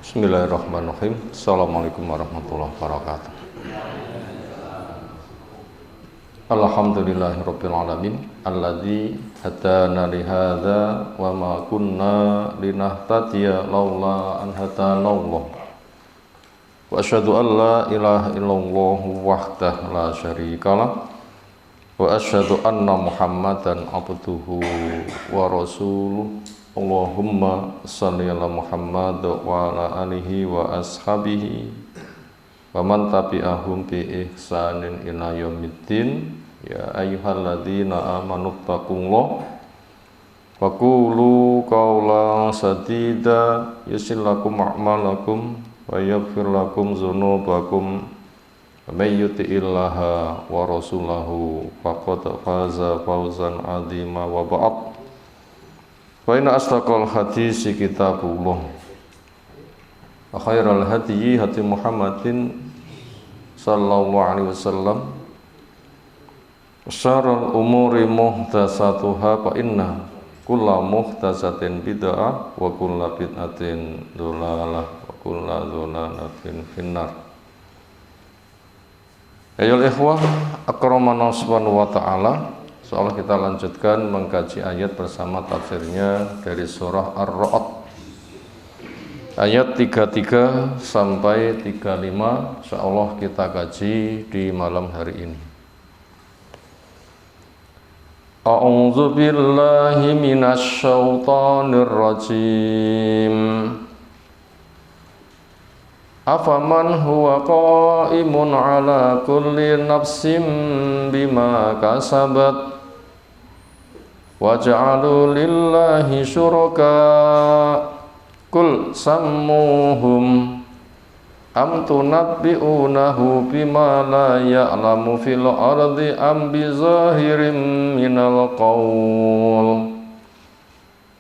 Bismillahirrahmanirrahim. Assalamualaikum warahmatullahi wabarakatuh. Alhamdulillahirabbil alamin alladzi hadana li hadza wa ma kunna linahtadiya laula an hadanallah. Wa asyhadu an la ilaha illallah wahdahu la syarikalah wa asyhadu anna Muhammadan abduhu wa rasuluh. Allahumma shalli ala Muhammad wa ala alihi wa ashabihi wa man tabi'ahum bi ihsanin ila yaumiddin. Ya ayyuhalladzina amanu taqullaha wa qulu qawlan sadida yuslih lakum a'malakum wa yaghfir lakum dzunubakum wa may yuti'illaha wa rasulahu faqad faza fawzan 'azima wa ba'd. Wa inna asdaqal hadisi kitabullah wa khairal hadyi hadi Muhammadin sallallahu alaihi wasallam wa syarrul umuri muhdatsatuha fa inna kulla muhdatsatin bid'ah wa kulla bid'atin dhalalah wa kulla dhalalatin finnar. Ayyuhal ikhwah akramana subhanahu wa ta'ala. Soalnya kita lanjutkan mengkaji ayat bersama tafsirnya dari surah Ar-Ra'd ayat 33 sampai 35. Insyaallah kita kaji di malam hari ini. A'udzu billahi minasy syaithanir rajim. Afaman huwa qa'imun ala kulli nafsin bima kasabat wa ja'alu lillahi syuraka kul sammuhum am tunabbi'unahu bima la ya'lamu fil ardi am bi zahirin minal qawl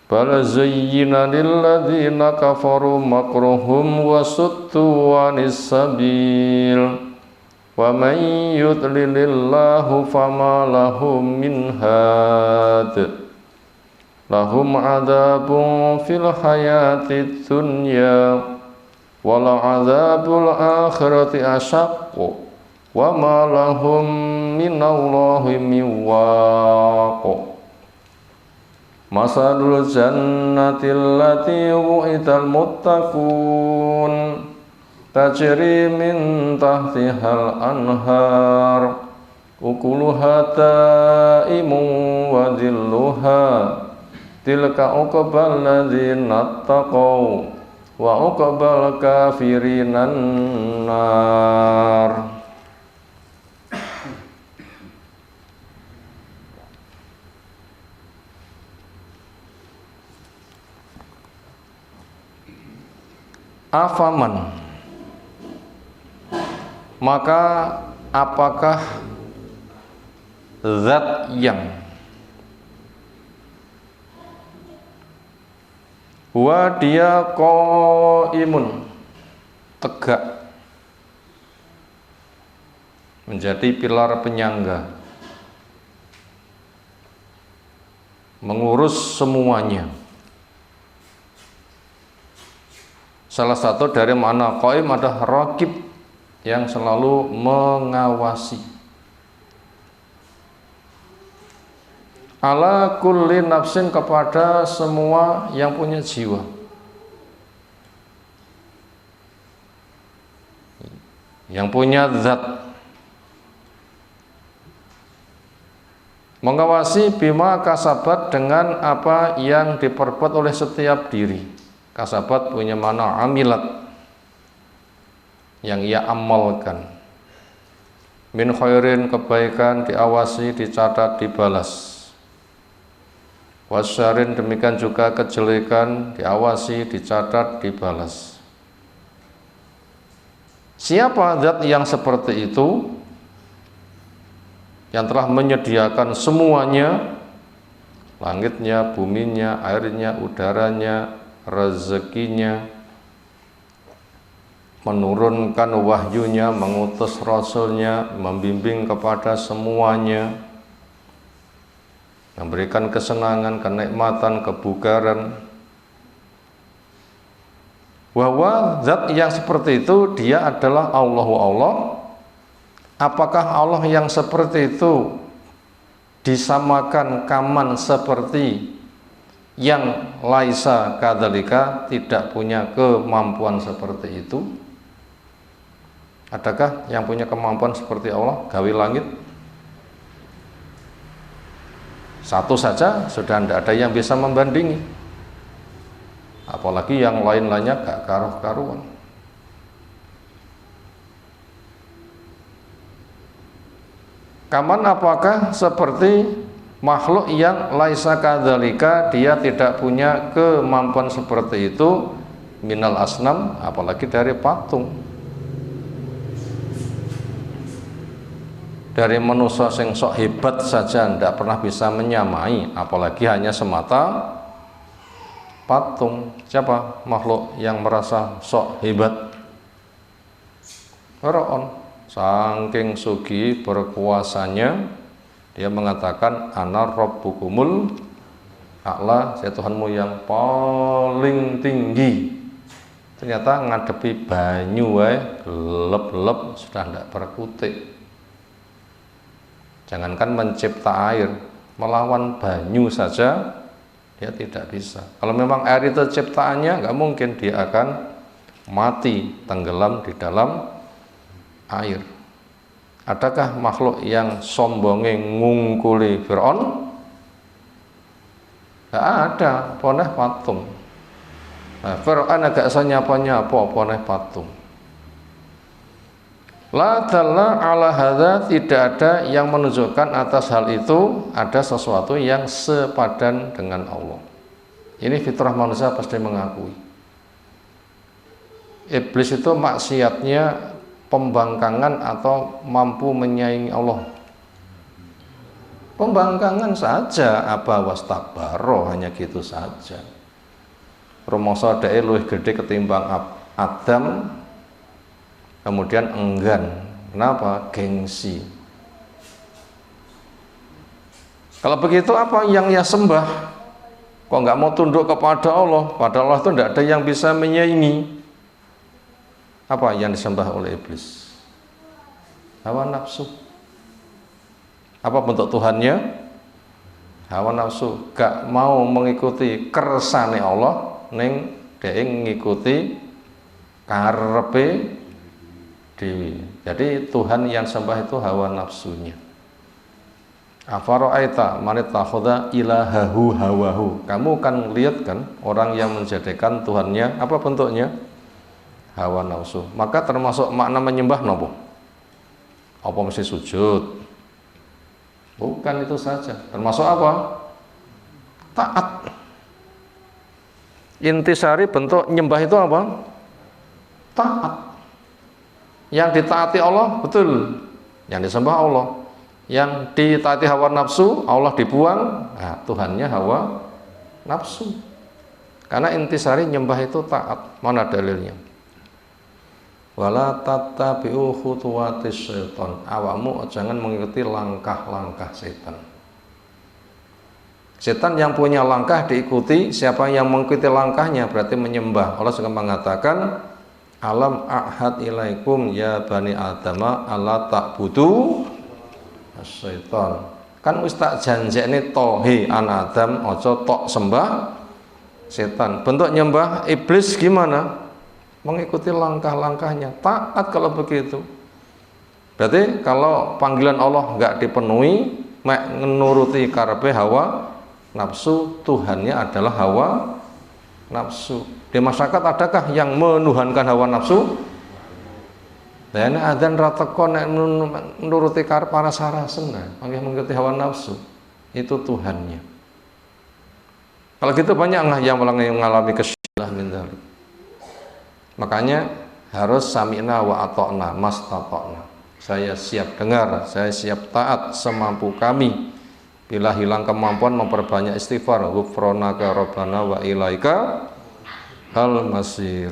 bal zayyina lilladzina kafaru makruhum wa suddu 'anis sabil wa man yudlilillahu fama lahum min had lahum adzabun fil hayatid dunya wal adzabul akhirati ashaqqu wa ma lahum minallahi min waq. Masalul jannati allati wu'idal muttaqun tajri min tahtihal anhar ukuluha ta'imun wa dhilluha tilka uqbal ladzina taqaw wa uqbal kafirinan nar. Afaman, maka apakah zat yang wa dia qaimun tegak menjadi pilar penyangga mengurus semuanya. Salah satu dari makna qaim adalah raqib yang selalu mengawasi. Ala kulli nafsin kepada semua yang punya jiwa. Yang punya zat. Mengawasi bima kasabat dengan apa yang diperbuat oleh setiap diri. Kasabat punya makna amilat, yang ia amalkan. Min khairin kebaikan diawasi, dicatat, dibalas. Wasyarin demikian juga kejelekan diawasi, dicatat, dibalas. Siapa zat yang seperti itu? Yang telah menyediakan semuanya, langitnya, buminya, airnya, udaranya, rezekinya, menurunkan wahyunya, mengutus rasulnya, membimbing kepada semuanya, memberikan kesenangan, kenikmatan, kebugaran, Bahwa zat yang seperti itu dia adalah Allahu Allah. Apakah Allah yang seperti itu disamakan kaman seperti yang laisa kadzalika, tidak punya kemampuan seperti itu? Adakah yang punya kemampuan seperti Allah gawe langit? Satu saja sudah tidak ada yang bisa membandingi, apalagi yang lain-lainnya gak karuh-karuan. Kaman apakah seperti makhluk yang laisa kadzalika, dia tidak punya kemampuan seperti itu, minal asnam, apalagi dari patung. Dari manusia yang sok hebat saja tidak pernah bisa menyamai, apalagi hanya semata patung. Siapa makhluk yang merasa sok hebat? Firaun. Saking sugi berkuasanya, dia mengatakan ana rabbukumul a'la, saya Tuhanmu yang paling tinggi. Ternyata ngadepi banyu gelap-gelap sudah tidak berkutik. Jangankan mencipta air, melawan banyu saja dia tidak bisa. Kalau memang air itu ciptaannya, nggak mungkin dia akan mati tenggelam di dalam air. Adakah makhluk yang sombongnya ngungkuli Fir'aun? Nggak ada, poneh patung. Nah, Fir'aun agak senyapa-nyapa poneh patung. La dalla ala hadza, tidak ada yang menunjukkan atas hal itu ada sesuatu yang sepadan dengan Allah. Ini fitrah manusia pasti mengakui. Iblis itu maksiatnya pembangkangan atau mampu menyaingi Allah. Pembangkangan saja, apa wastakbaro, hanya gitu saja. Rumangsa dhek luwih gede ketimbang Adam, kemudian enggan. Kenapa? Gengsi. Kalau begitu apa yang ia sembah? Kok nggak mau tunduk kepada Allah? Padahal Allah itu tidak ada yang bisa menyaingi. Apa yang disembah oleh iblis? Hawa nafsu. Apa bentuk Tuhannya? Hawa nafsu. Gak mau mengikuti kersane Allah, ning dhek ngikuti karepe dewi. Jadi Tuhan yang sembah itu hawa nafsunya. Afara'aita man ittakhadha ilahahu hawahu. Kamu kan lihat kan orang yang menjadikan Tuhannya apa bentuknya? Hawa nafsu. Maka termasuk makna menyembah nopo? Apa mesti sujud? Bukan itu saja. Termasuk apa? Taat. Intisari bentuk nyembah itu apa? Taat. Yang ditaati Allah, betul. Yang disembah Allah. Yang ditaati hawa nafsu, Allah dibuang. Nah, Tuhannya hawa nafsu. Karena intisari nyembah itu taat. Mana dalilnya? Wala tattabi'u khutuwatis syaitan. Awakmu jangan mengikuti langkah-langkah setan. Setan yang punya langkah diikuti, siapa yang mengikuti langkahnya berarti menyembah. Allah juga mengatakan, alam ahad ilaikum ya bani adama alla ta'budu syaitan. Kan wis tak janjekne tohi an Adam, aja tok sembah setan. Bentuk nyembah iblis gimana? Mengikuti langkah-langkahnya. Taat kalau begitu. Berarti kalau panggilan Allah enggak dipenuhi, mek menuruti karepe hawa nafsu, Tuhannya adalah hawa nafsu. Di masyarakat adakah yang menuhankan hawa nafsu? Dan adzan rateko nek menuruti karep para sarasen, mengikuti hawa nafsu. Itu Tuhannya. Kalau gitu banyaklah yang mengalami kesyillah min dzalik. Makanya harus sami'na wa ata'na mastata'na. Saya siap dengar, saya siap taat semampu kami. Bila hilang kemampuan memperbanyak istighfar, ghufranaka rabbana wa ilaika al masir.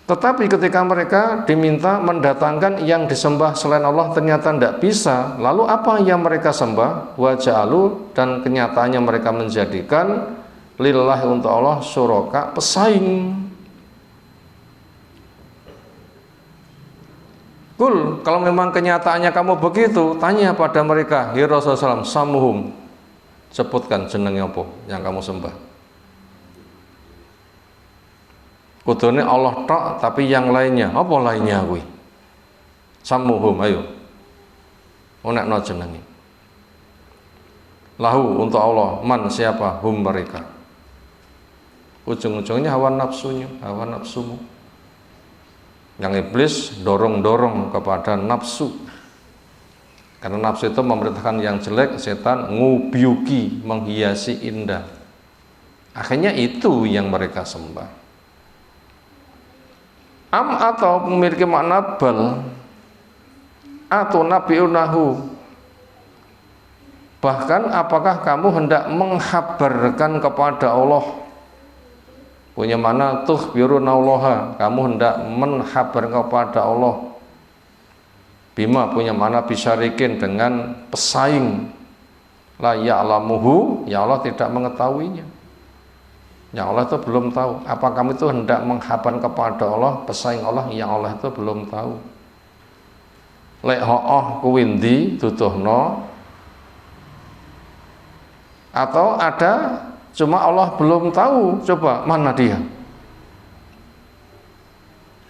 Tetapi ketika mereka diminta mendatangkan yang disembah selain Allah ternyata tidak bisa, lalu apa yang mereka sembah? Wa ja'alu, dan kenyataannya mereka menjadikan lillahi untuk Allah syuraka pesaing. Kul, kalau memang kenyataannya kamu begitu, tanya pada mereka, ya Rasulullah SAW, samuhum, sebutkan jenengnya apa yang kamu sembah. Kudune Allah tok, tapi yang lainnya, apa lainnya kuwi? Samuhum, ayo. Onekno jenenge. Lahu untuk Allah, man siapa? Hum mereka. Ujung-ujungnya hawa nafsunya, hawa nafsumu. Yang iblis dorong-dorong kepada nafsu, karena nafsu itu memerintahkan yang jelek, setan ngubyuki, menghiasi indah. Akhirnya itu yang mereka sembah. Am atau memiliki makna bal atau nabiunahu, bahkan apakah kamu hendak menghabarkan kepada Allah? Punya mana tukhbirunallaha, kamu hendak menhabar kepada Allah. Bima punya mana bisyarikin, dengan pesaing. La ya'lamuhu, ya Allah tidak mengetahuinya. Ya Allah itu belum tahu. Apa kamu itu hendak menghabar kepada Allah, pesaing Allah, yang Allah itu belum tahu. Lek ho'oh kuwindi duduhno, atau ada cuma Allah belum tahu, coba mana dia?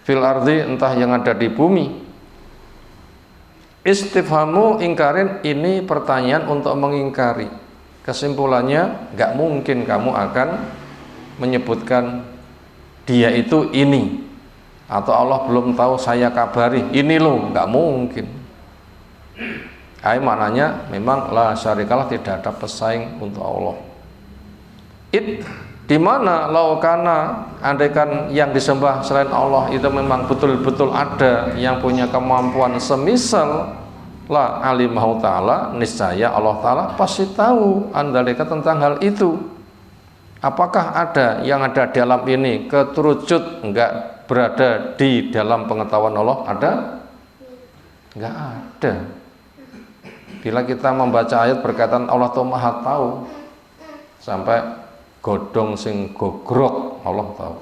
Fil ardi, entah yang ada di bumi. Istifhamu ingkarin, ini pertanyaan untuk mengingkari. Kesimpulannya, nggak mungkin kamu akan menyebutkan dia itu ini, atau Allah belum tahu saya kabari ini loh, nggak mungkin. Maknanya memang la syarikalah, tidak ada pesaing untuk Allah. Di mana laukana, andaikan yang disembah selain Allah itu memang betul-betul ada yang punya kemampuan semisal la alimahu ta'ala, niscaya Allah ta'ala pasti tahu andalika tentang hal itu. Apakah ada yang ada di alam ini keterucut enggak berada di dalam pengetahuan Allah? Ada? Enggak ada. Bila kita membaca ayat berkaitan Allah itu maha tahu, sampai godong sing gogrok Allah tahu,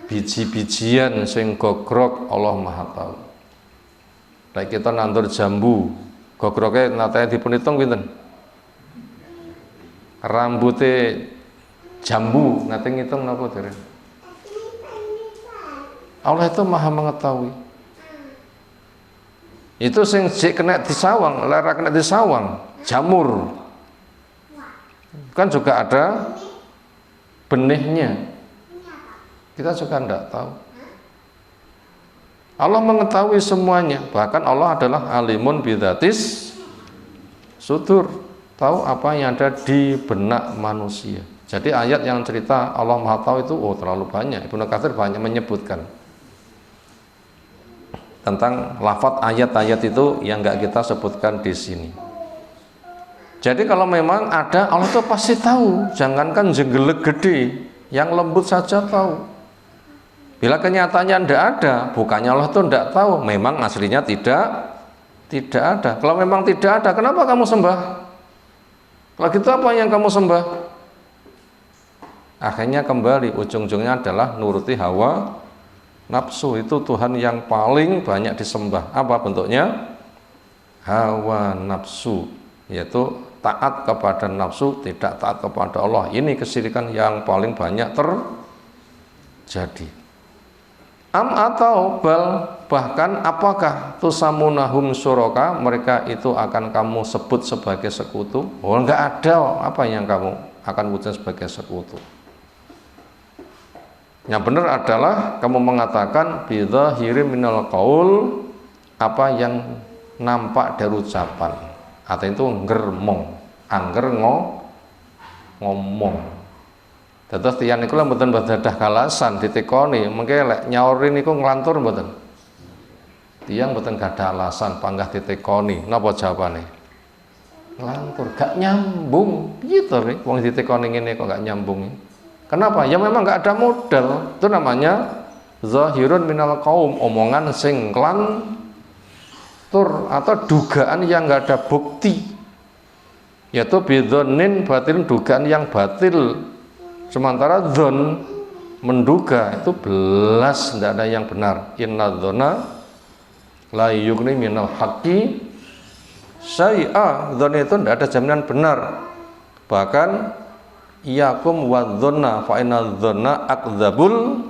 biji-bijian sing gogrok Allah maha tahu. Like kita nandur jambu, gogroknya natanya dipunitung pinten? Rambutnya jambu nate ngitung napa dereng? Allah itu maha mengetahui. Itu sing jek kena disawang, lara kena disawang, jamur. Kan juga ada benihnya, kita juga tidak tahu. Allah mengetahui semuanya, bahkan Allah adalah alimun bidzatis sudur, tahu apa yang ada di benak manusia. Jadi ayat yang cerita Allah maha tahu itu terlalu banyak. Ibnu Katsir banyak menyebutkan tentang lafadz ayat-ayat itu yang nggak kita sebutkan di sini. Jadi kalau memang ada, Allah itu pasti tahu. Jangankan jenggelek gede, yang lembut saja tahu. Bila kenyataannya tidak ada, bukannya Allah itu tidak tahu, memang aslinya tidak ada. Kalau memang tidak ada, kenapa kamu sembah? Kalau gitu apa yang kamu sembah? Akhirnya kembali, ujung-ujungnya adalah nuruti hawa nafsu. Itu Tuhan yang paling banyak disembah. Apa bentuknya? Hawa nafsu, yaitu taat kepada nafsu, tidak taat kepada Allah. Ini kesyirikan yang paling banyak terjadi. Am atau bal, bahkan apakah tusamunahum syuraka, mereka itu akan kamu sebut sebagai sekutu? Oh, enggak ada apa yang kamu akan wujud sebagai sekutu. Yang benar adalah kamu mengatakan bidzahiri minal qaul, apa yang nampak dari ucapan. Atau itu ngermong, angger ngomong. Terus tiyan niku lha mboten dadah kalasan ditekoni, mengke lek nyauri niku nglantur mboten. Tiyang mboten gadah alasan panggah ditekoni. Napa jawabane? Nglantur, gak nyambung. Piye to rek wong ditekoni ngene kok gak nyambung. Kenapa? Ya memang gak ada modal. Itu namanya zahirun minal qaum, omongan sing atau dugaan yang nggak ada bukti. yaitu bidzonin batil, dugaan yang batil. Sementara dzon menduga itu belas tidak ada yang benar. Inna dzona la yughni minal haqqi syai'a. Dzon itu tidak ada jaminan benar. Bahkan iyakum wa dzonna fa inna dzonna akdzabul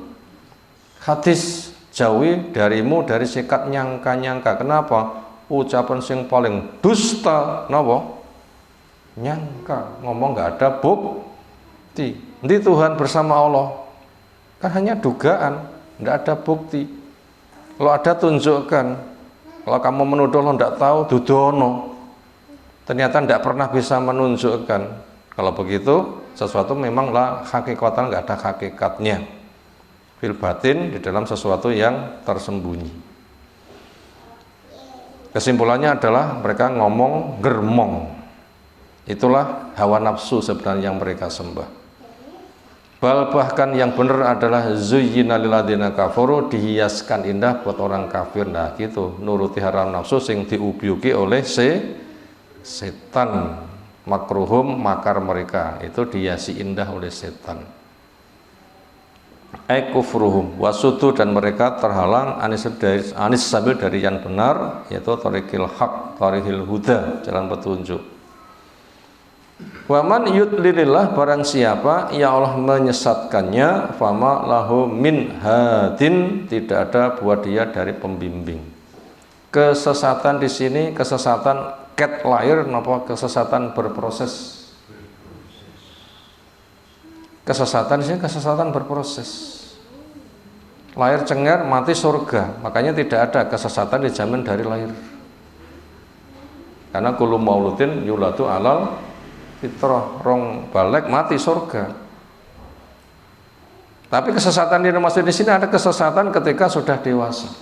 hadis. Jauhi darimu dari sikap nyangka-nyangka. Kenapa? Ucapan sing paling dusta napa? Nyangka, ngomong nggak ada bukti. Nanti Tuhan bersama Allah kan hanya dugaan, nggak ada bukti. Kalau ada tunjukkan. Kalau kamu menuduh lo nggak tahu, dudono. Ternyata nggak pernah bisa menunjukkan. Kalau begitu, sesuatu memanglah hakikatan, nggak ada hakikatnya. Fil batin, di dalam sesuatu yang tersembunyi. Kesimpulannya adalah mereka ngomong germong. Itulah hawa nafsu sebenarnya yang mereka sembah. Bahkan yang benar adalah zuyyina lil ladzina kafaru, dihiaskan indah buat orang kafir. Nah gitu, nuruti hawa nafsu sing diubyuki oleh setan. Makruhum, makar mereka itu dihiasi indah oleh setan. Kufruhum wasutu, dan mereka terhalang anis sabil dari yang benar, yaitu thariqil haq, thariqil huda, jalan petunjuk. Waman yudlilillah, barang siapa ya Allah menyesatkannya, fama lahu min hadin, tidak ada buat dia dari pembimbing. Kesesatan di sini kesesatan ket lahir, napa kesesatan berproses. Kesesatan di sini kesesatan berproses. Lahir cengar, mati surga. Makanya tidak ada kesesatan dijamin dari lahir. Karena kullu mauludin yuladu alal fitrah, rong balik mati surga. Tapi kesesatan yang dimaksud di sini ada kesesatan ketika sudah dewasa.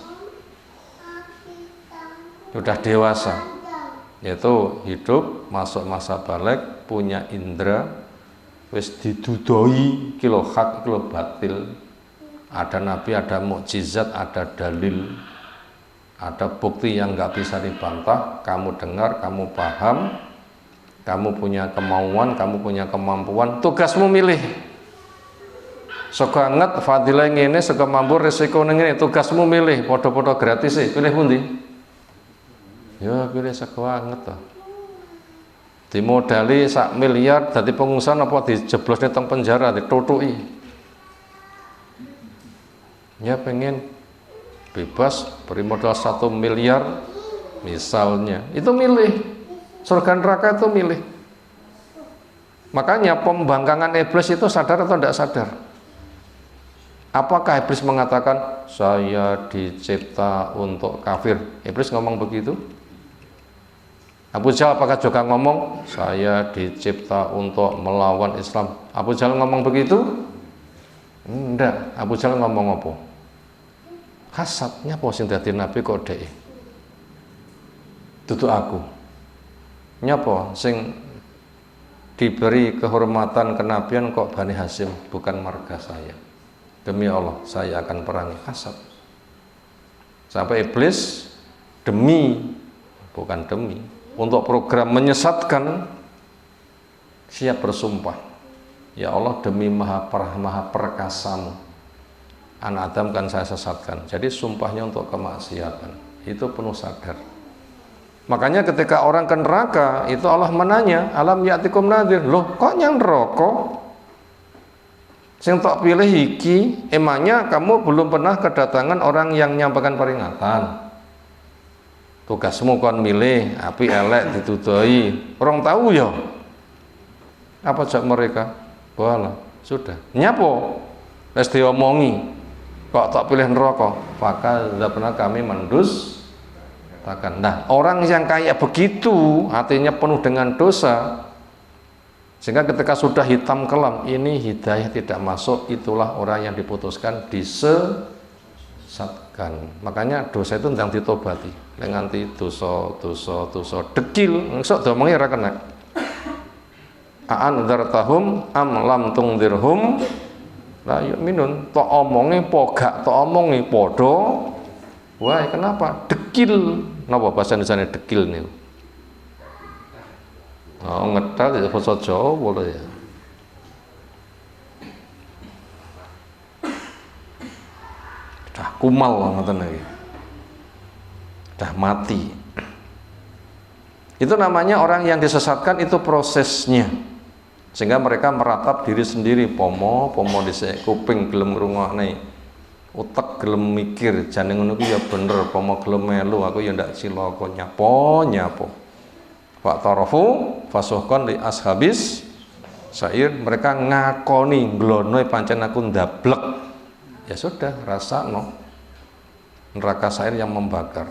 Sudah dewasa, yaitu hidup masuk masa balik, punya indera, wis didudoi kilo hak kilo batil, ada nabi, ada mukjizat, ada dalil, ada bukti yang nggak bisa dibantah. Kamu dengar, kamu paham, kamu punya kemauan, kamu punya kemampuan, tugasmu milih. Saka nget fadilah ngene, saka mampu resiko ngene, tugasmu milih. Podo-podo gratis sih, pilih pundi? Ya pilih saka nget to. Dimodali sak miliar dadi pengusaha apa dijeblosne teng penjara ditutuki. Ya pengen bebas beri modal 1 miliar misalnya, itu milih. Surga neraka itu milih. Makanya pembangkangan iblis itu sadar atau tidak sadar? Apakah iblis mengatakan saya dicipta untuk kafir? Iblis ngomong begitu? Abu Jahal apakah juga ngomong saya dicipta untuk melawan Islam? Abu Jahal ngomong begitu? Enggak. Abu Jahal ngomong apa? Hasadnya apa sing dadi nabi kok dhek? Dudu aku. Nyapa sing diberi kehormatan kenabian kok Bani Hasyim, bukan marga saya. Demi Allah saya akan perangi. Hasad. Sampai iblis demi, bukan demi, untuk program menyesatkan siap bersumpah, ya Allah demi maha perkasamu, anak Adam kan saya sesatkan. Jadi sumpahnya untuk kemaksiatan, itu penuh sadar. Makanya ketika orang ke neraka itu Allah menanya, alam ya'tikum nadhir, loh kok yang neraka sing tok pilih iki, emangnya kamu belum pernah kedatangan orang yang nyampaikan peringatan? Tugasmu kon milih api elek ditudoi, orang tahu ya. Apa jak mereka? Wala, sudah. Nyapo? Wis diomongi. Kok tak pilih neraka? Fakal pernah kami takkan. Nah, orang yang kayak begitu, hatinya penuh dengan dosa, sehingga ketika sudah hitam kelam, ini hidayah tidak masuk, itulah orang yang diputuskan disesatkan. Makanya dosa itu ndang ditobati. Nek nganti dosa dekil, sok diomongi ora kena. Aan dzartahum am lam tungdirhum la yu'minun. Tok omongi po gak tok omongi padha. Wah, kenapa? Dekil. Napa bahasa Indonesia dekil niku? Oh, ngedal ya basa Jawa boleh ya. Dah kumal ngoten iki. Dah mati. Itu namanya orang yang disesatkan, itu prosesnya. Sehingga mereka meratap diri sendiri, pomo dhisik, kuping gelem ngrungokne, utek gelem mikir, jane ngono ku ya bener, pomo gelem melu, aku ya ndak cilaka nyapo. Wa tarafu fasuhqan li ashabis sair, mereka ngakoni nglono pancen aku ndablek. Ya sudah, rasakno neraka sair yang membakar.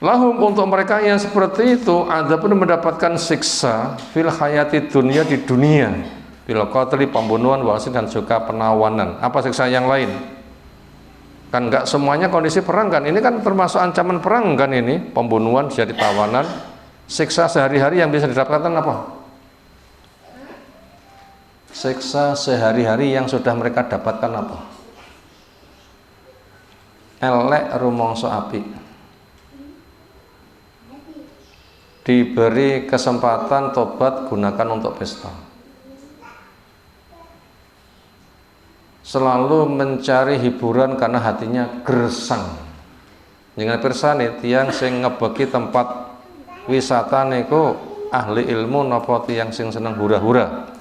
Lahum, untuk mereka yang seperti itu, adzabun, mendapatkan siksa fil hayati dunia, di dunia, bil qatli, pembunuhan, wasin, dan juga penawanan. Apa siksa yang lain? Kan enggak semuanya kondisi perang kan, ini kan termasuk ancaman perang kan, ini pembunuhan, jadi tawanan. Siksa sehari-hari yang bisa didapatkan apa? Siksa sehari-hari yang sudah mereka dapatkan apa? Elek rumangsa apik. Diberi kesempatan tobat, gunakan untuk pesta. Selalu mencari hiburan karena hatinya gersang. Jangan pirsani tiyang sing ngebeki tempat wisata niku ahli ilmu napa tiyang sing seneng hura-hura.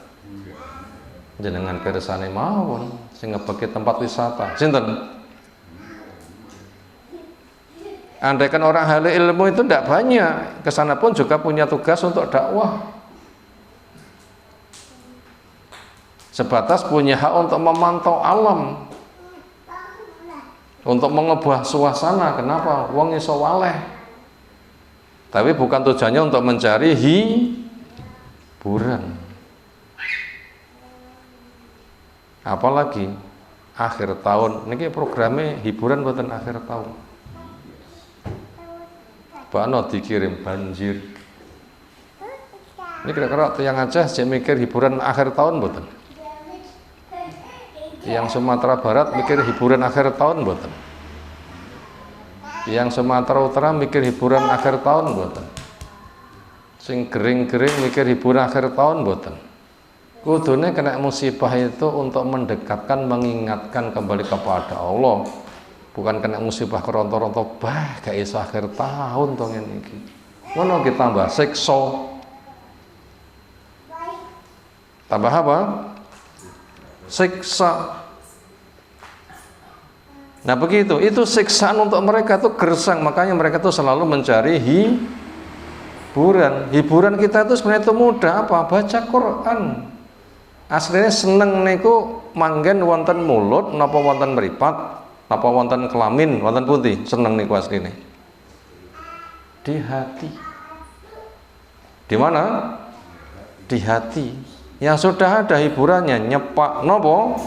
Jenengan pirsani mawon sing ngebeki tempat wisata. Sinten? Andaikan orang ahli ilmu itu tidak banyak, kesana pun juga punya tugas untuk dakwah. Sebatas punya hak untuk memantau alam, untuk mengubah suasana. Kenapa? Wong iso waleh. Tapi bukan tujuannya untuk mencari hiburan. Apalagi akhir tahun, ini programnya hiburan buatan akhir tahun. Bano dikirim banjir. Ini kira-kira yang Aceh saya mikir hiburan akhir tahun boten. Yang Sumatera Barat mikir hiburan akhir tahun boten. Yang Sumatera Utara mikir hiburan akhir tahun boten. Sing gering-gering mikir hiburan akhir tahun boten. Kudune kena musibah itu untuk mendekatkan, mengingatkan kembali kepada Allah. Bukan kena musibah keronto-ronto, bah gak iso akhir tahun to ngene iki. Ngono ki tambah siksa. Tambah apa? Siksa. Nah begitu, itu siksaan untuk mereka tuh gersang, makanya mereka tuh selalu mencari hiburan. Hiburan kita itu sebenarnya itu mudah, apa? Baca Quran. Aslinya seneng niku manggen wonten mulut napa wonten mripat. Apa wonten kelamin, wonten putih, seneng niku asline. Di hati. Di mana? Di hati. Yang sudah ada hiburannya, nyepak nopo?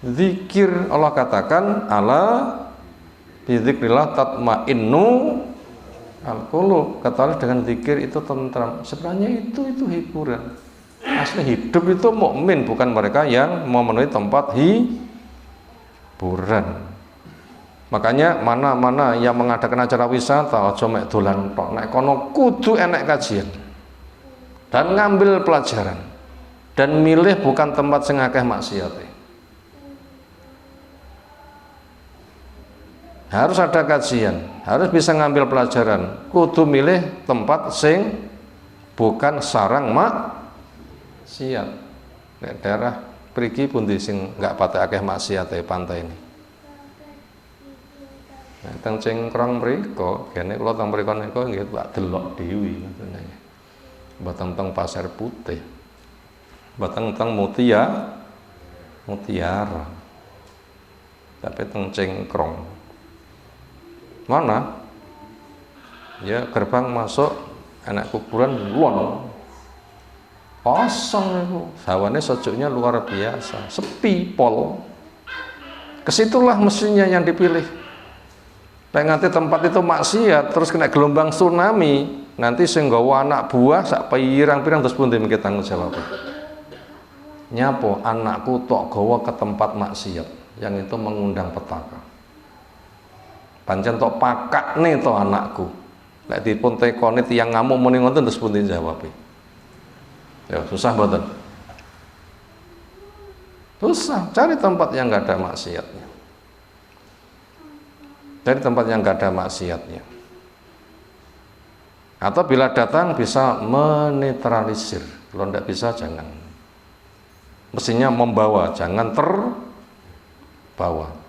Zikir. Allah katakan, ala bizikrillah tatmainnu al-qulub. Katakanlah dengan zikir itu tentram. Sebenarnya itu hiburan. Asli hidup itu mukmin, bukan mereka yang memenuhi tempat hiburan. Makanya mana-mana yang mengadakan acara wisata aja mek dolan tok, nek kono kudu enek kajian dan ngambil pelajaran dan milih bukan tempat sing akeh maksiate. Harus ada kajian, harus bisa ngambil pelajaran, kudu milih tempat sing bukan sarang maksiat. Nek daerah pergi pundi sing enggak pate akeh maksiate pantai ini. Nah, teng Cengkrong mriko, kene kula teng mriko niku nggih tak delok dhewe ngoten nggih. Mboten teng Pasir Putih. Mboten teng Mutiara. Tapi teng Cengkrong. Mana? Ya gerbang masuk anak kuburan lon. Kosong niku. Sawane sejuknya luar biasa, sepi pol. Kesitulah mestinya yang dipilih. Nek nganti tempat itu maksiat terus kena gelombang tsunami, nanti sing nggawa anak buah sak pirang-pirang terus pundi mikir tanggung jawab. Nyapo anakku tok gawa ke tempat maksiat yang itu mengundang petaka. Pancen tok pakakne to anakku. Lek dipun tekoni tiyang ngamuk muni ngoten terus pun dijawab. Ya susah mboten? Susah, cari tempat yang enggak ada maksiatnya. Cari tempat yang enggak ada maksiatnya. Atau bila datang bisa menetralisir. Kalau enggak bisa jangan. Mestinya membawa, jangan terbawa.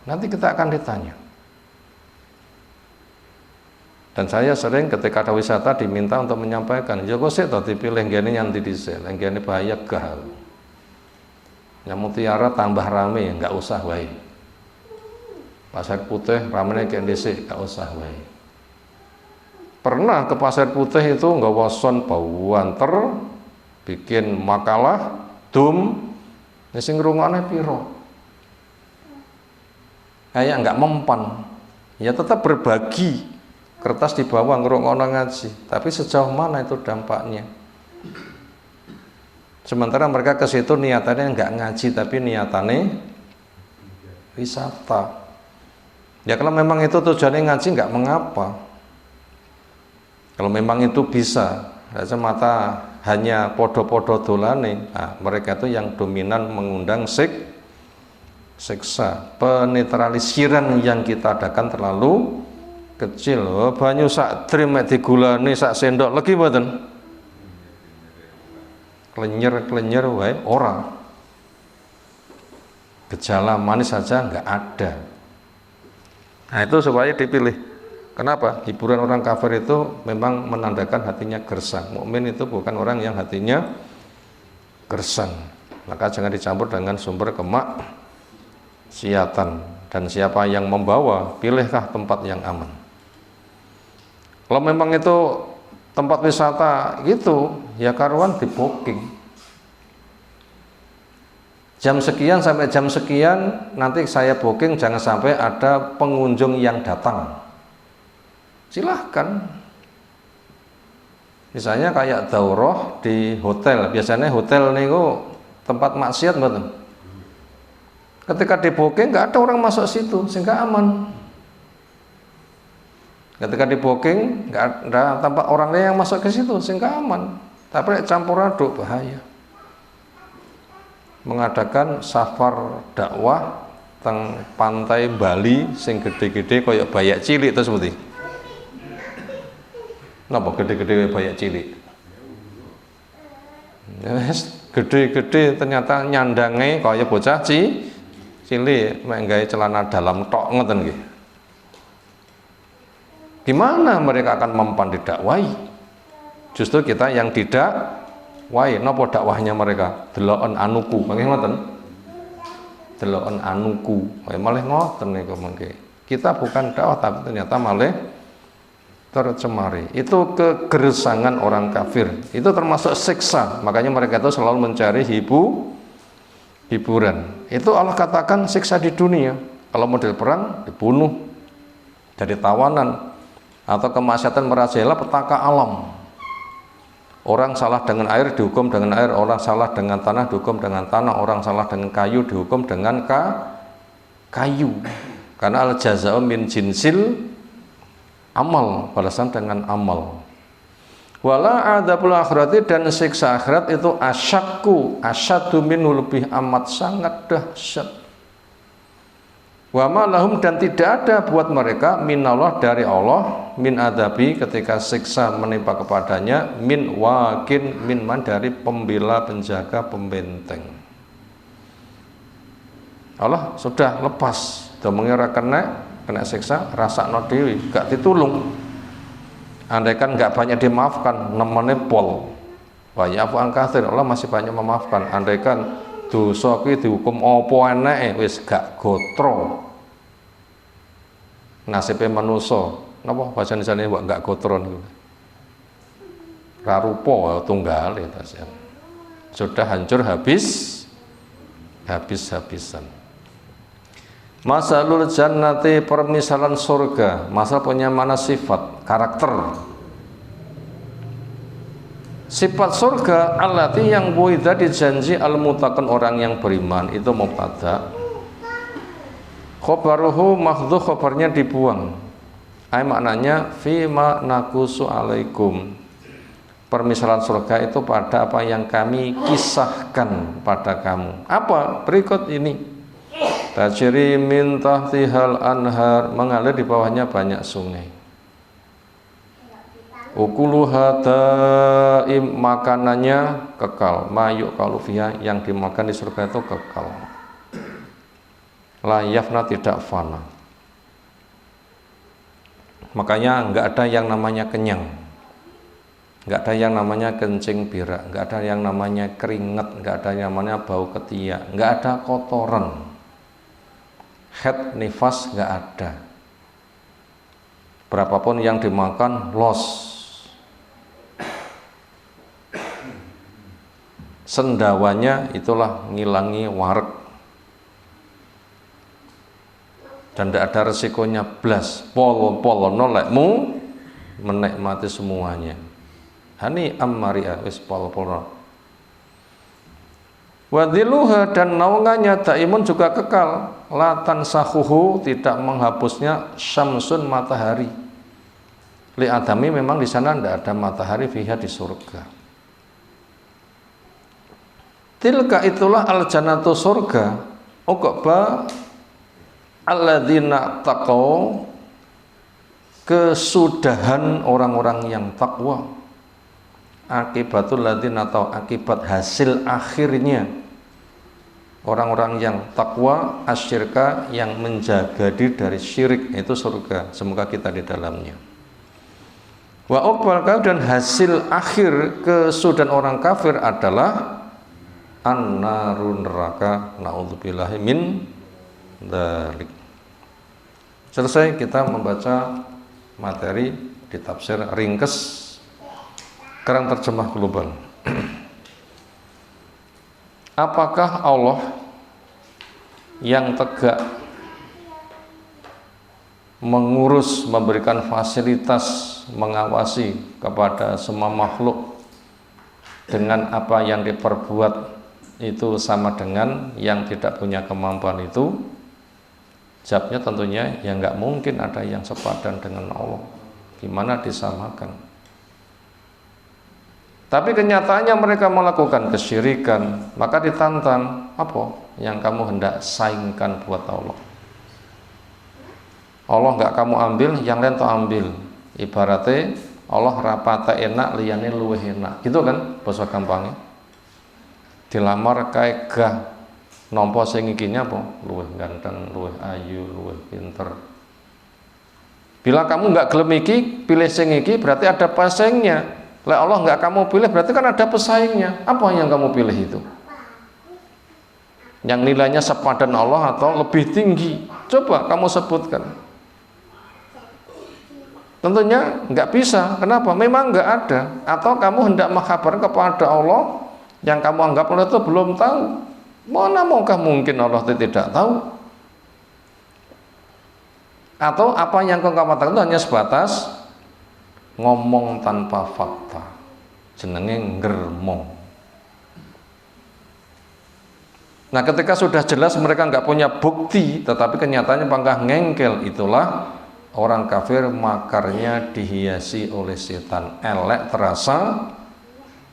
Nanti kita akan ditanya. Dan saya sering ketika ada wisata diminta untuk menyampaikan, ya kok sih dipilih gini nyanti dhisik, gini bahaya gah. Yang Mutiara tambah rame, nggak usah wae. Pasir Putih ramenya kayak dhisik, nggak usah wae. Pernah ke Pasir Putih itu nggak wason bauanter, bikin makalah, sing ngrungokne piro. Kayak nggak mempan. Ya tetap berbagi. Kertas di bawah ngrungokno ngaji, tapi sejauh mana itu dampaknya? Sementara mereka ke situ niatannya nggak ngaji, tapi niatannya wisata. Ya kalau memang itu tujuannya ngaji nggak mengapa. Kalau memang itu bisa, semata hanya podo-podo dolane, nah, mereka itu yang dominan mengundang siksa. Penetralisiran yang kita adakan terlalu kecil. Banyu sak trim mek digulani sak sendok lagi mboten. Klenyer wae ora. Gejala manis saja enggak ada. Nah, itu supaya dipilih. Kenapa? Hiburan orang kafir itu memang menandakan hatinya gersang. Mukmin itu bukan orang yang hatinya gersang. Maka jangan dicampur dengan sumber kemaksiatan. Dan siapa yang membawa, pilihlah tempat yang aman. Kalau memang itu tempat wisata gitu, ya karuan di booking. Jam sekian sampai jam sekian nanti saya booking, jangan sampai ada pengunjung yang datang. Silahkan. Misalnya kayak daurah di hotel, biasanya hotel niku tempat maksiat betul. Ketika di booking nggak ada orang masuk situ sehingga aman. Ketika di booking nggak ada tampak orang lain yang masuk ke situ sehingga aman. Tapi campur aduk bahaya. Mengadakan safar dakwah teng pantai Bali sing gede-gede koyok bayak cilik itu seperti. Napa gede-gede bayak cilik? Yes, gede-gede ternyata nyandange koyok bocah cilik mek gawe celana dalam tok ngoten nggih. Gimana mereka akan mempan didakwahi? Justru kita yang tidak wae. Napa dakwahnya mereka? Deloken anuku, mangke ngoten. Deloken anuku, malah ngoten niku mangke. Kita bukan dakwah tapi ternyata malah tercemari. Itu kegersangan orang kafir. Itu termasuk siksa. Makanya mereka itu selalu mencari hiburan. Itu Allah katakan siksa di dunia. Kalau model perang dibunuh, jadi tawanan. Atau kemaksiatan merajalela petaka alam. Orang salah dengan air dihukum dengan air, orang salah dengan tanah dihukum dengan tanah, orang salah dengan kayu dihukum dengan kayu. Karena al jaza'u min jinsil amal, balasan dengan amal. Wala adzabul akhirati, dan siksa akhirat itu asyaddu minhu, lebih amat sangat dahsyat. Wa ma lahum, dan tidak ada buat mereka minallah, dari Allah, min adabi, ketika siksa menimpa kepadanya, min wakin, min man, dari pembela, penjaga, pembenteng. Allah sudah lepas, sudah mengira kena siksa, rasakno dhewe, gak ditulung. Andaikan gak banyak dimaafkan, nemene pol. Wa ya'fu an katsir, Allah masih banyak memaafkan. Andaikan dosa kuwi dihukum apa eneke, wis gak gotro. Nasibnya manusia, napa bacaan disane mbok gak gotro niku. Ra rupa tunggal itu saja. Sudah hancur habis-habisan. Masalul jannati, permisalan surga. Masa punya mana sifat, karakter. Sifat surga allati, yang buida, dijanji, al-muttaqin, orang yang beriman, itu mubtada. Khobaruhu mahdhu, khobarnya dibuang. maknanya fima nakusu alaikum. Permisalan surga itu pada apa yang kami kisahkan pada kamu. Apa? Berikut ini. Tajri min tahtihal anhar, mengalir di bawahnya banyak sungai. Ukuluha daim, makanannya kekal. Mayuk kalufia, yang dimakan di surga itu kekal. La yafna, tidak fana. Makanya enggak ada yang namanya kenyang. Nggak ada yang namanya kencing berak, nggak ada yang namanya keringat, nggak ada yang namanya bau ketiak, nggak ada kotoran, haid nifas nggak ada. Berapapun yang dimakan los. Sendawanya itulah ngilangi warak, dan tidak ada resikonya blas. Pol nolekmu menikmati semuanya. Hani ammaria wis pol-polno. Wadiluha, dan naungannya daimun juga kekal. Latan sahuhu, tidak menghapusnya. Syamsun, matahari. Li adami, memang di sana tidak ada matahari. Fiha, di surga. Tilka, itulah al jannatu, surga. Uqba alladzina taqaw, kesudahan orang-orang yang takwa. Akibatul ladin, atau akibat hasil akhirnya orang-orang yang takwa, asyirka, yang menjaga diri dari syirik, itu surga. Semoga kita di dalamnya. Wa uqbal, dan hasil akhir kesudahan orang kafir adalah an-narun, neraka. Na'udzubillahi min dzalik. Selesai kita membaca materi di tafsir ringkes Kerang terjemah global. Apakah Allah yang tegak mengurus, memberikan fasilitas, mengawasi kepada semua makhluk dengan apa yang diperbuat itu sama dengan yang tidak punya kemampuan itu? Jawabnya tentunya ya nggak mungkin ada yang sepadan dengan Allah. Gimana disamakan? Tapi kenyataannya mereka melakukan kesyirikan, maka ditantang, apa yang kamu hendak saingkan buat Allah? Allah nggak kamu ambil, yang lain tuh ambil. Ibaratnya Allah rapata enak, liyane luweh enak, gitu kan bahasa gampangnya. Dilamar kayak gah, nompo sing iki apa? Luweh ganteng, luweh ayu, luweh pinter. Bila kamu nggak gelem iki, pilih sing iki, berarti ada pesaingnya. Lah Allah nggak kamu pilih, berarti kan ada pesaingnya. Apa yang kamu pilih itu? Yang nilainya sepadan Allah atau lebih tinggi? Coba kamu sebutkan. Tentunya nggak bisa. Kenapa? Memang nggak ada. Atau kamu hendak mengkabarkan kepada Allah yang kamu anggap Allah itu belum tahu. Mana maukah mungkin Allah itu tidak tahu? Atau apa yang kau katakan itu hanya sebatas ngomong tanpa fakta, jenenge ngermong. Nah, ketika sudah jelas mereka nggak punya bukti, tetapi kenyataannya pangkah ngengkel, itulah orang kafir makarnya dihiasi oleh setan, elek terasa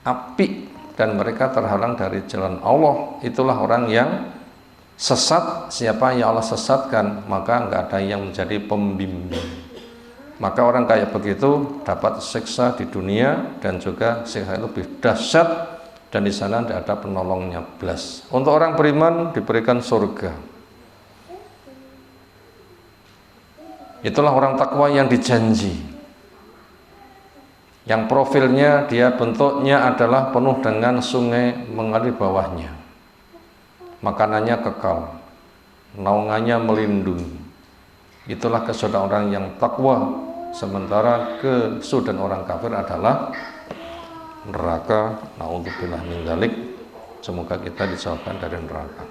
api, dan mereka terhalang dari jalan Allah. Itulah orang yang sesat. Siapa yang Allah sesatkan, maka nggak ada yang menjadi pembimbing. Maka orang kayak begitu dapat siksa di dunia, dan juga siksa itu lebih dahsyat, dan di sana tidak ada penolongnya blas. Untuk orang beriman diberikan surga. Itulah orang takwa yang dijanji, yang profilnya, dia bentuknya adalah penuh dengan sungai mengalir bawahnya, makanannya kekal, naungannya melindungi. Itulah kesudahan orang yang takwa. Sementara kesudahan orang kafir adalah neraka. Na'udzubillah min dzalik. Semoga kita dijauhkan dari neraka.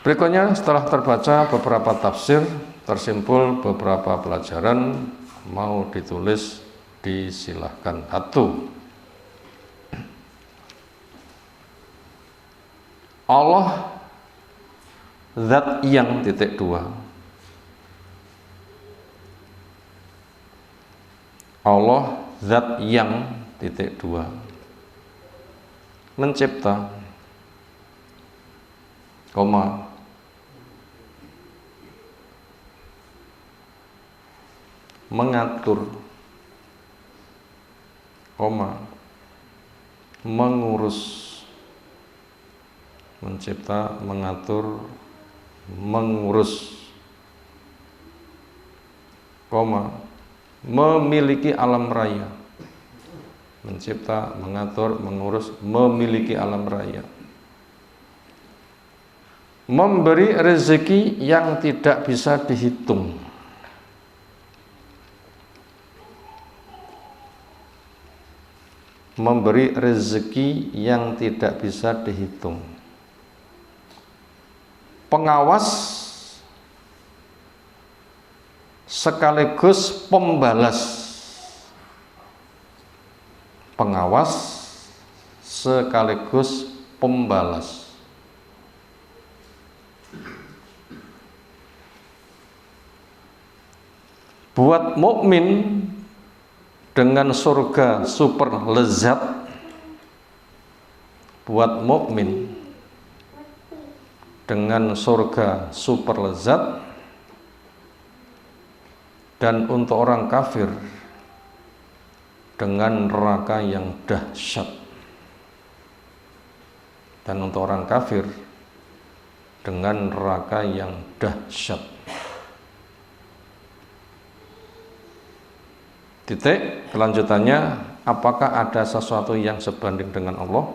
Berikutnya, setelah terbaca beberapa tafsir, tersimpul beberapa pelajaran, mau ditulis disilahkan. 1. Allah zat yang, 2. Allah zat yang titik dua mencipta, koma, mengatur, koma, mengurus, mencipta, mengatur, mengurus, koma, memiliki alam raya, mencipta, mengatur, mengurus, memiliki alam raya, memberi rezeki yang tidak bisa dihitung, memberi rezeki yang tidak bisa dihitung, pengawas sekaligus pembalas, pengawas sekaligus pembalas. Buat mukmin dengan surga super lezat, buat mukmin dengan surga super lezat, dan untuk orang kafir dengan neraka yang dahsyat, dan untuk orang kafir dengan neraka yang dahsyat. Titik. Kelanjutannya, apakah ada sesuatu yang sebanding dengan Allah?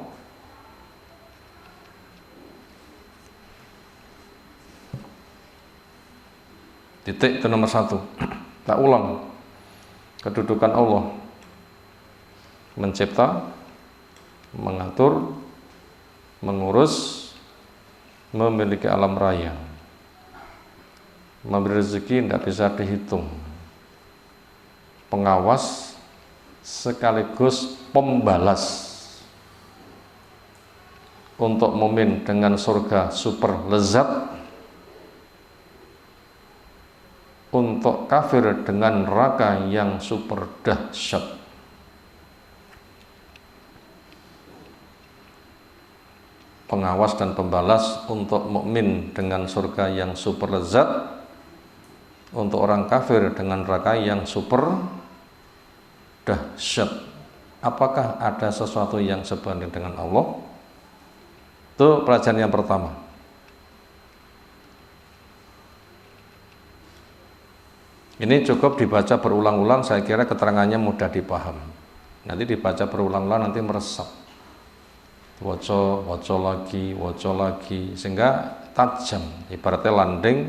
Titik. Itu nomor satu. Tak ulang, kedudukan Allah mencipta, mengatur, mengurus, memiliki alam raya, memberi rezeki tidak bisa dihitung, pengawas sekaligus pembalas. Untuk mukmin dengan surga super lezat, untuk kafir dengan neraka yang super dahsyat. Pengawas dan pembalas untuk mukmin dengan surga yang super lezat, untuk orang kafir dengan neraka yang super dahsyat. Apakah ada sesuatu yang sebanding dengan Allah? Itu pelajaran yang pertama. Ini cukup dibaca berulang-ulang, saya kira keterangannya mudah dipaham. Nanti dibaca berulang-ulang nanti meresap. Waca lagi, sehingga tajam. Ibaratnya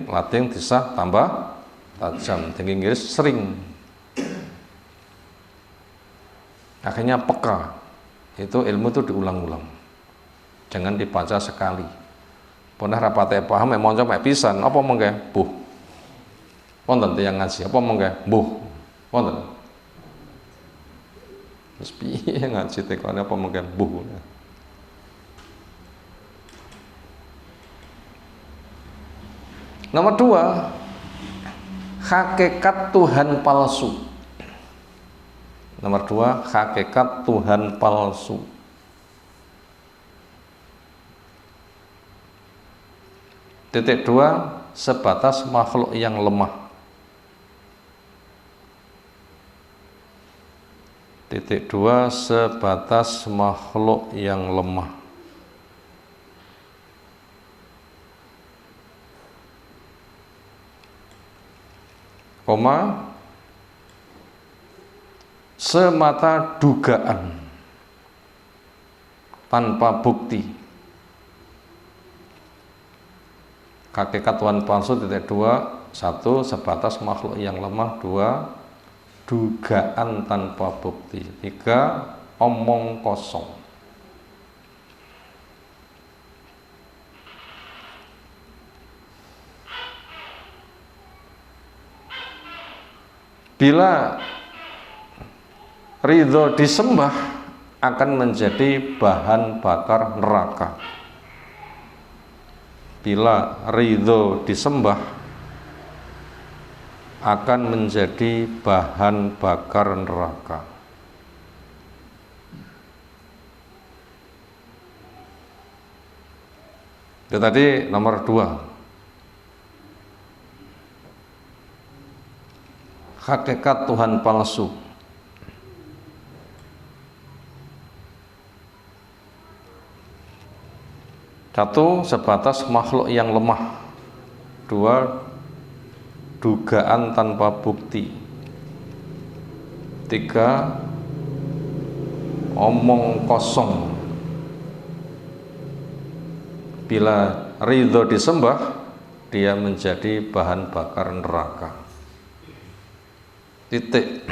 lading disah tambah tajam. Tinggi Inggris sering. Akhirnya peka. Itu ilmu itu diulang-ulang. Jangan dibaca sekali. Pernah rapatnya paham, mau coba pisan, apa mengke? Buh. Wonten tiyang ngaji, apa mengke? Buh. Wonten. Terus piye ngaji tekone apa mengke? Buh. Nomor 2, hakikat Tuhan palsu. Nomor 2, hakikat Tuhan palsu. Titik 2, sebatas makhluk yang lemah. Titik 2, sebatas makhluk yang lemah. Koma, semata dugaan tanpa bukti. Hakikat Tuhan palsu. Titik 2, 1, sebatas makhluk yang lemah. 2, dugaan tanpa bukti. 3, omong kosong. Bila ridho disembah akan menjadi bahan bakar neraka. Bila ridho disembah akan menjadi bahan bakar neraka. Itu tadi nomor 2. Hakikat Tuhan palsu. Satu, sebatas makhluk yang lemah. 2, dugaan tanpa bukti. 3, omong kosong. Bila ridho disembah, dia menjadi bahan bakar neraka. Titik.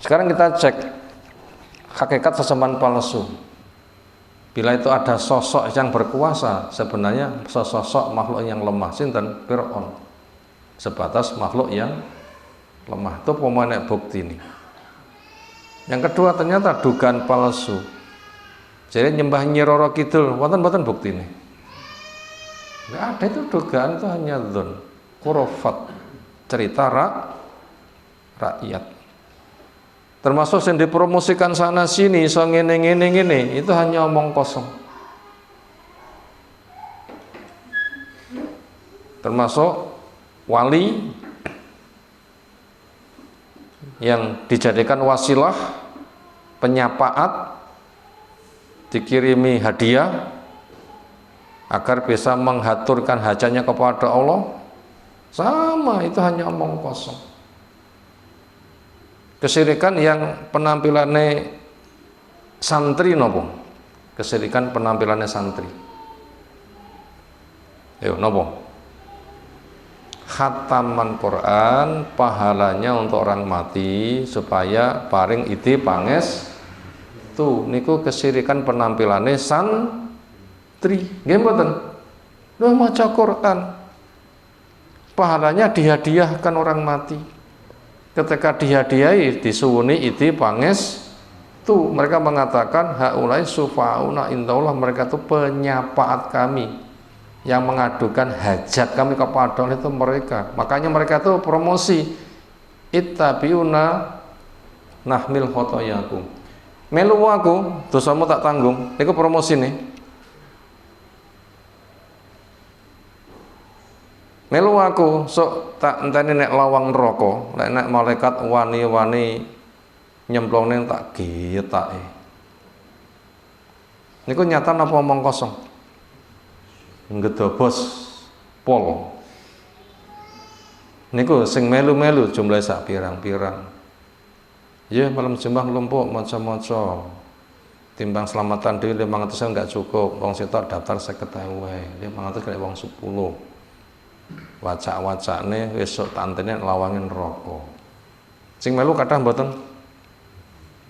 Sekarang kita cek hakikat sesembahan palsu. Bila itu ada sosok yang berkuasa, sebenarnya sosok makhluk yang lemah, sinten Fir'aun, sebatas makhluk yang lemah. Itu pemanek bukti ini. Yang kedua, ternyata dugaan palsu. Jadi nyembah Nyi Roro Kidul, wonten bukti ini. Enggak ada, itu dugaan, itu hanya dzon, khurafat, cerita rakyat. Termasuk yang dipromosikan sana sini, so ngene, itu hanya omong kosong. Termasuk wali yang dijadikan wasilah, penyapaat, dikirimi hadiah agar bisa menghaturkan hajatnya kepada Allah, sama, itu hanya omong kosong. Kesyirikan yang penampilannya santri nopo, kesyirikan penampilannya santri. Ayo nopo, khataman Quran pahalanya untuk orang mati supaya paring ide panges. Tuh niku kesyirikan penampilannya santri. Nggih mboten? Lho maca Quran pahalanya dihadiahkan orang mati. Ketika dihadiahi disuwuni ide panges, tuh mereka mengatakan haulai sufauna indallah, mereka itu penyapaat kami, yang mengadukan hajat kami kepada Allah itu mereka. Makanya mereka itu promosi ittabiuna nahmil khotoyakum, melu aku dosamu tak tanggung. Itu promosi nih. Melu aku sok tak enteni nek lawang neraka, nek malaikat wani-wani nyemplongne tak getake. Niku nyata napa omong kosong? Ngedobos pol. Niku sing melu-melu jumlah sak pirang-pirang. Ya malam Jumat lumpuk maca-maca. Timbang selamatan dhewe 500 enggak cukup. Wong sitok daftar 50.000 wae. 500 kali wong 10. Wacak-wacakne wis sok tantene lawangin neraka. Sing melu kathah mboten?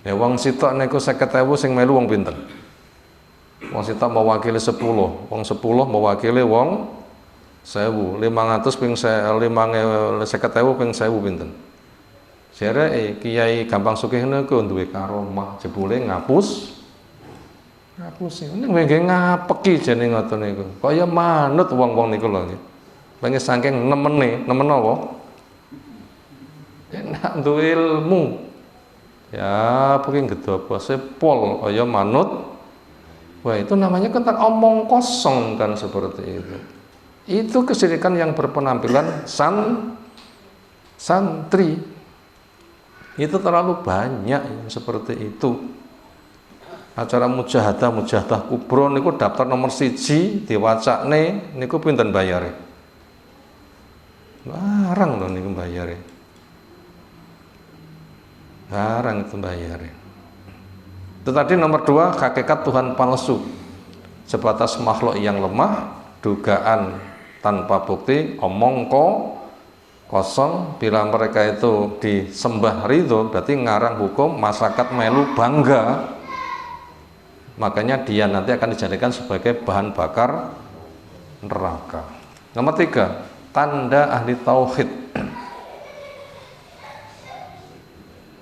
Ya wong sitok niku 50.000 sing melu wong pinten? Wong sitok mewakili 10, wong 10 mewakili wong 1000. 500 ping 50.000 ping 1000 pinten? Jere Kiai Gampang Sugih niku duwe karomah, jebule ngapusi. Ning nggih ngapeki jeneng ngoten niku. Kaya manut wong-wong niku lho nggih. Pengen saking nemen apa? Enak duwe ilmu. Ya, pengen gedobose pol kaya manut. Wah, itu namanya kan omong kosong kan, seperti itu. Itu kesyirikan yang berpenampilan santri. Itu terlalu banyak yang seperti itu. Acara mujahadah kubro niku daftar nomor 1 diwacakne niku pinten bayare? Larang loh niku bayare. Larang itu bayare. Itu tadi nomor 2, hakikat Tuhan palsu. Sebatas makhluk yang lemah, dugaan tanpa bukti, omong kosong. Bila mereka itu disembah ridho, berarti ngarang hukum, masyarakat melu bangga. Makanya dia nanti akan dijadikan sebagai bahan bakar neraka. Nomor 3, tanda ahli tauhid.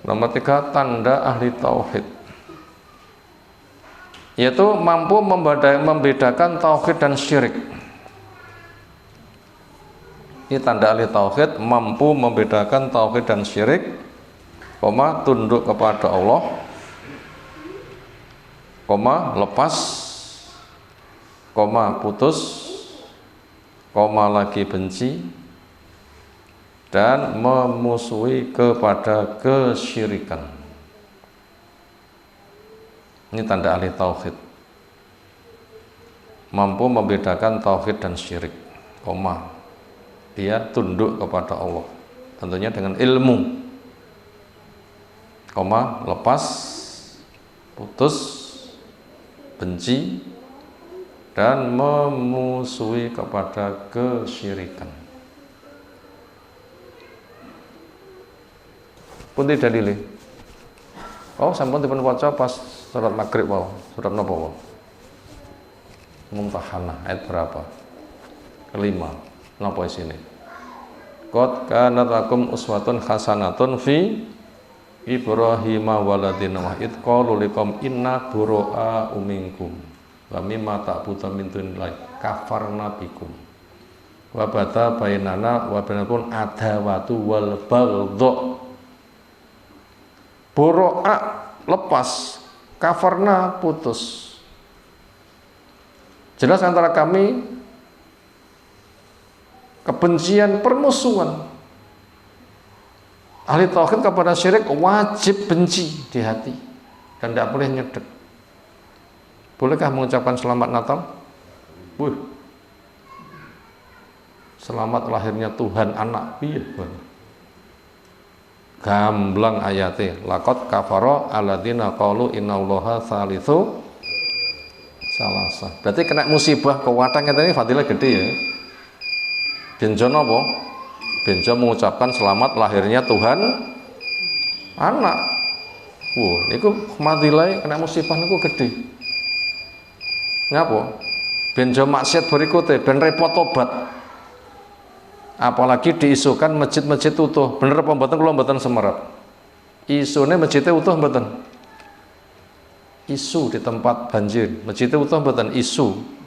Nomor 3, tanda ahli tauhid, yaitu mampu membedakan tauhid dan syirik. Ini tanda ahli tauhid, mampu membedakan tauhid dan syirik, koma tunduk kepada Allah, koma lepas, koma putus, koma lagi benci, dan memusuhi kepada kesyirikan. Ini tanda ahli tauhid, mampu membedakan tauhid dan syirik, koma dia tunduk kepada Allah, tentunya dengan ilmu, koma lepas, putus, benci, dan memusuhi kepada kesyirikan. Pun tidak dalile. Oh, sampun dipun waca pas surat Maghrib wae. Surat napa wae? Mumtahanah ayat berapa? Kelima. Napa isine? Qad kanat lakum uswatun hasanatun fi Ibrahim waladina wa id qalu liqam inna bura'a minkum wa mimma ta'budu min dunillahi kafarna bikum wa bata bainana wa bainakum adawatu wal baghdha. Bura'a lepas, kafarna putus. Jelas antara kami kebencian, permusuhan. Ahli tauhid kepada syirik wajib benci di hati dan tidak boleh nyedek. Bolehkah mengucapkan selamat Natal? Selamat lahirnya Tuhan anak. Iya, gamblang ayate laqad kafara alladzina qalu innallaha tsalitsu salasa. Berarti kena musibah kewatang ini fadilah gede ya. Benjo napa? Benjo mengucapkan selamat lahirnya Tuhan anak. Niku fadilah kena musibah niku gede. Ngapa? Benjo maksiat berikutnya ben repot tobat. Apalagi diisukan masjid-masjid utuh. Bener apa mboten kula mboten semerap. Isune masjidnya utuh mboten. Isu di tempat banjir, masjidnya utuh mboten isu.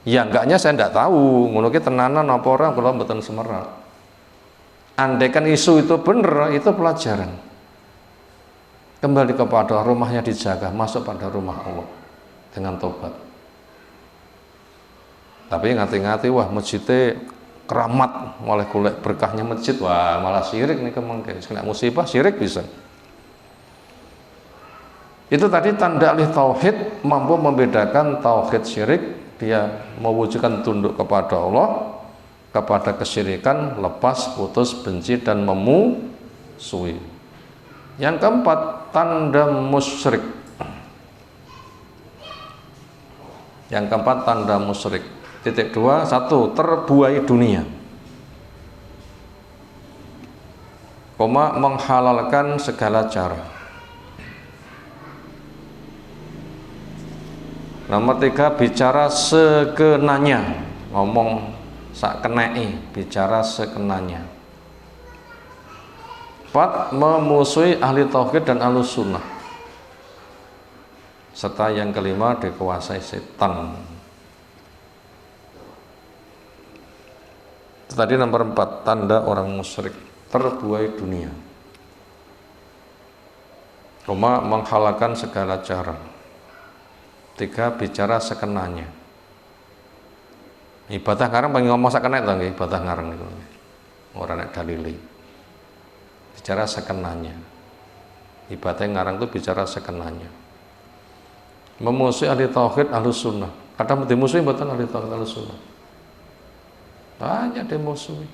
Ya enggaknya saya enggak tahu, ngono ki tenanan apa orang kula mboten semerap. Andaikan isu itu bener, itu pelajaran. Kembali kepada rumahnya dijaga, masuk pada rumah Allah dengan tobat. Tapi ngati-ngati wah masjidnya keramat, malah golek berkahnya masjid, wah malah syirik nih kemengke. Kena musibah syirik bisa. Itu tadi tanda ahli tauhid, mampu membedakan tauhid syirik, dia mewujudkan tunduk kepada Allah, kepada kesyirikan, lepas, putus, benci, dan memusuhi. Yang keempat, tanda musyrik. Yang keempat, tanda musyrik. Titik dua, satu, terbuai dunia, koma menghalalkan segala cara. Nomor tiga, bicara sekenanya, ngomong sak kenei, bicara sekenanya. Empat, memusuhi ahli tauhid dan ahli sunnah. Serta yang kelima, dikuasai setan. Tadi nomor 4, tanda orang musyrik, terbuai dunia, koma menghalalkan segala cara. 3, bicara sekenanya. Ibadah ngarang pengen ngomong sakena to nggih, ibadah ngarang niku. Ora nek dalile. Bicara sekenanya. Ibadah ngarang itu bicara sekenanya. Memusuhi ahli tauhid, ahli sunnah. Kadang dimusuhi mboten ahli tauhid, ahli sunnah. Banyak dimusuhi.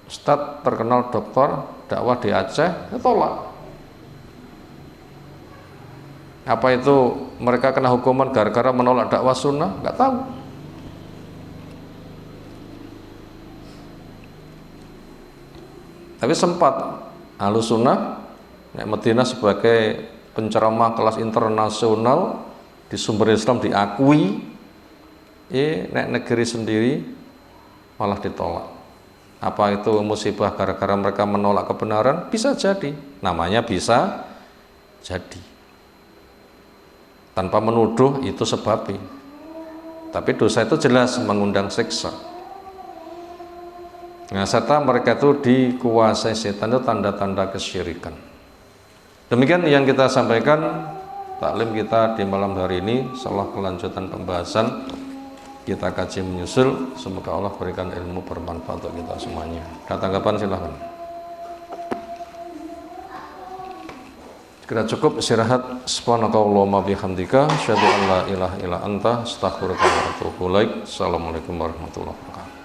Ustadz terkenal dokter dakwah di Aceh, tolak. Apa itu mereka kena hukuman gara-gara menolak dakwah sunnah? Nggak tahu. Tapi sempat ahlu sunnah nek Madinah sebagai penceramah kelas internasional di sumber Islam diakui, nek negeri sendiri malah ditolak. Apa itu musibah gara-gara mereka menolak kebenaran? Bisa jadi, namanya bisa jadi. Tanpa menuduh itu sebabnya. Tapi dosa itu jelas mengundang siksa. Nah, serta mereka itu dikuasai setan, itu tanda-tanda kesyirikan. Demikian yang kita sampaikan taklim kita di malam hari ini. Setelah kelanjutan pembahasan kita kaji menyusul. Semoga Allah berikan ilmu bermanfaat untuk kita semuanya. Ada tanggapan silahkan. Kira cukup istirahat. Subhanakallahumma bihamdika asyhadu an la ilaha illa anta astaghfiruka wa atubu ilaik. Assalamualaikum warahmatullahi wabarakatuh.